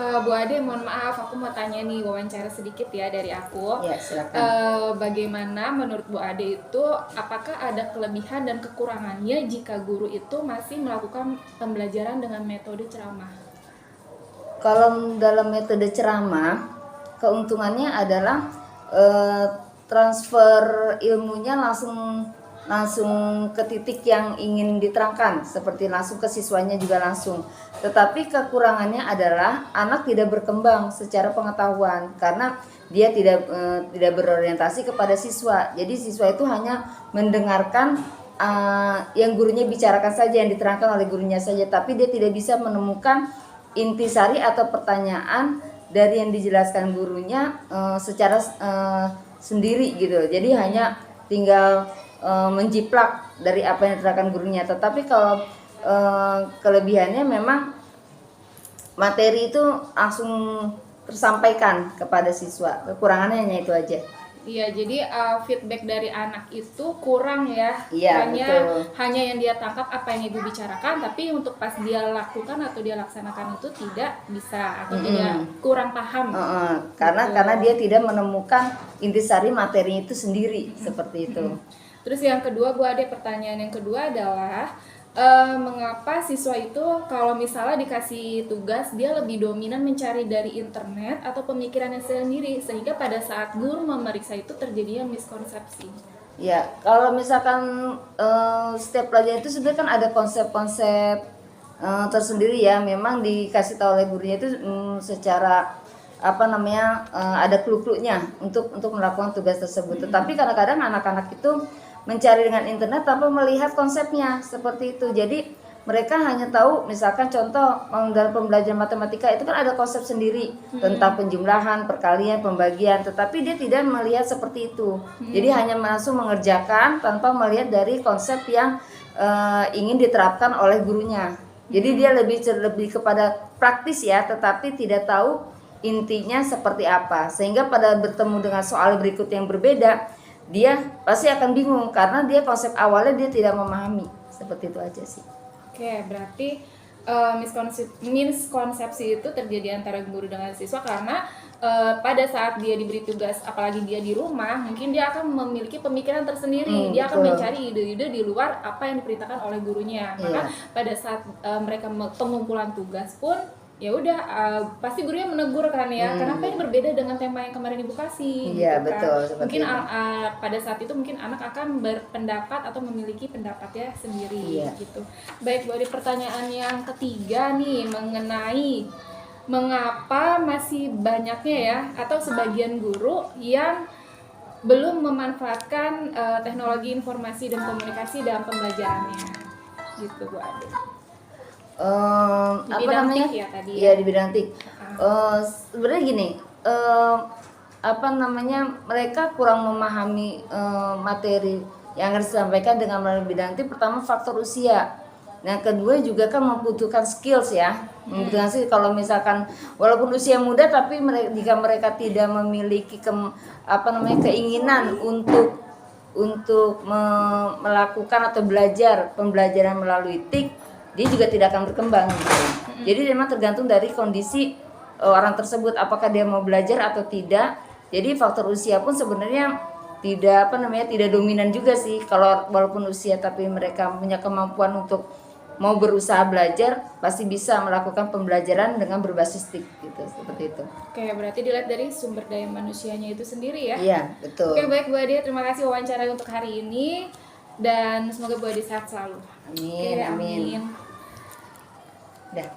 Bu Ade, mohon maaf, aku mau tanya nih, wawancara sedikit ya dari aku. Ya, silakan. Bagaimana menurut Bu Ade itu, apakah ada kelebihan dan kekurangannya jika guru itu masih melakukan pembelajaran dengan metode ceramah? Kalau dalam metode ceramah, keuntungannya adalah eh, transfer ilmunya langsung ke titik yang ingin diterangkan, seperti langsung ke siswanya juga langsung. Tetapi kekurangannya adalah anak tidak berkembang secara pengetahuan karena dia tidak berorientasi kepada siswa. Jadi siswa itu hanya mendengarkan yang gurunya bicarakan saja, yang diterangkan oleh gurunya saja, tapi dia tidak bisa menemukan intisari atau pertanyaan dari yang dijelaskan gurunya secara sendiri gitu. Jadi hanya tinggal menjiplak dari apa yang diterangkan gurunya. Tetapi kalau kelebihannya memang materi itu langsung tersampaikan kepada siswa. Kekurangannya hanya itu aja. Iya, jadi feedback dari anak itu kurang ya. Iya, hanya yang dia tangkap apa yang ibu bicarakan, tapi untuk pas dia lakukan atau dia laksanakan itu tidak bisa atau tidak kurang paham. Karena dia tidak menemukan intisari materi itu sendiri seperti itu. Terus yang kedua, Bu Ade, pertanyaan yang kedua adalah mengapa siswa itu kalau misalnya dikasih tugas dia lebih dominan mencari dari internet atau pemikirannya sendiri, sehingga pada saat guru memeriksa itu terjadinya miskonsepsi. Ya, kalau misalkan setiap pelajaran itu sebenarnya kan ada konsep-konsep tersendiri ya. Memang dikasih tahu oleh gurunya itu secara ada clue-cluenya untuk melakukan tugas tersebut. Tetapi kadang-kadang anak-anak itu mencari dengan internet tanpa melihat konsepnya seperti itu. Jadi mereka hanya tahu, misalkan contoh dalam pembelajaran matematika itu kan ada konsep sendiri tentang penjumlahan, perkalian, pembagian, tetapi dia tidak melihat seperti itu. Jadi hanya langsung mengerjakan tanpa melihat dari konsep yang ingin diterapkan oleh gurunya. Jadi dia lebih kepada praktis ya, tetapi tidak tahu intinya seperti apa. Sehingga pada bertemu dengan soal berikut yang berbeda, dia pasti akan bingung karena dia konsep awalnya dia tidak memahami. Seperti itu aja sih. Oke, berarti miskonsepsi itu terjadi antara guru dengan siswa karena pada saat dia diberi tugas, apalagi dia di rumah, mungkin dia akan memiliki pemikiran tersendiri. Dia akan mencari ide-ide di luar apa yang diperintahkan oleh gurunya. Maka pada saat mereka pengumpulan tugas pun ya udah pasti gurunya menegur kan ya, kenapa ini berbeda dengan tema yang kemarin ibu kasih. Iya, gitu betul. kan. Mungkin pada saat itu mungkin anak akan berpendapat atau memiliki pendapatnya sendiri. Gitu. Baik, Bu Ade, pertanyaan yang ketiga nih mengenai mengapa masih banyaknya ya atau sebagian guru yang belum memanfaatkan teknologi informasi dan komunikasi dalam pembelajarannya. Gitu, Bu Ade. Di bidang TIK. Sebenarnya gini, mereka kurang memahami materi yang harus disampaikan dengan melalui bidang TIK. Pertama, faktor usia. Nah, kedua juga kan membutuhkan skills ya. Membutuhkan sih kalau misalkan walaupun usia muda, tapi jika mereka tidak memiliki keinginan untuk melakukan atau belajar pembelajaran melalui TIK, dia juga tidak akan berkembang gitu. Jadi memang tergantung dari kondisi orang tersebut, apakah dia mau belajar atau tidak. Jadi faktor usia pun sebenarnya tidak dominan juga sih. Kalau walaupun usia tapi mereka punya kemampuan untuk mau berusaha belajar, pasti bisa melakukan pembelajaran dengan berbasis TIK gitu, seperti itu. Oke, berarti dilihat dari sumber daya manusianya itu sendiri ya. Iya, betul. Oke, baik Bu Ade, terima kasih wawancara untuk hari ini dan semoga Bu Ade sehat selalu. Amin. Oke, amin. Dah.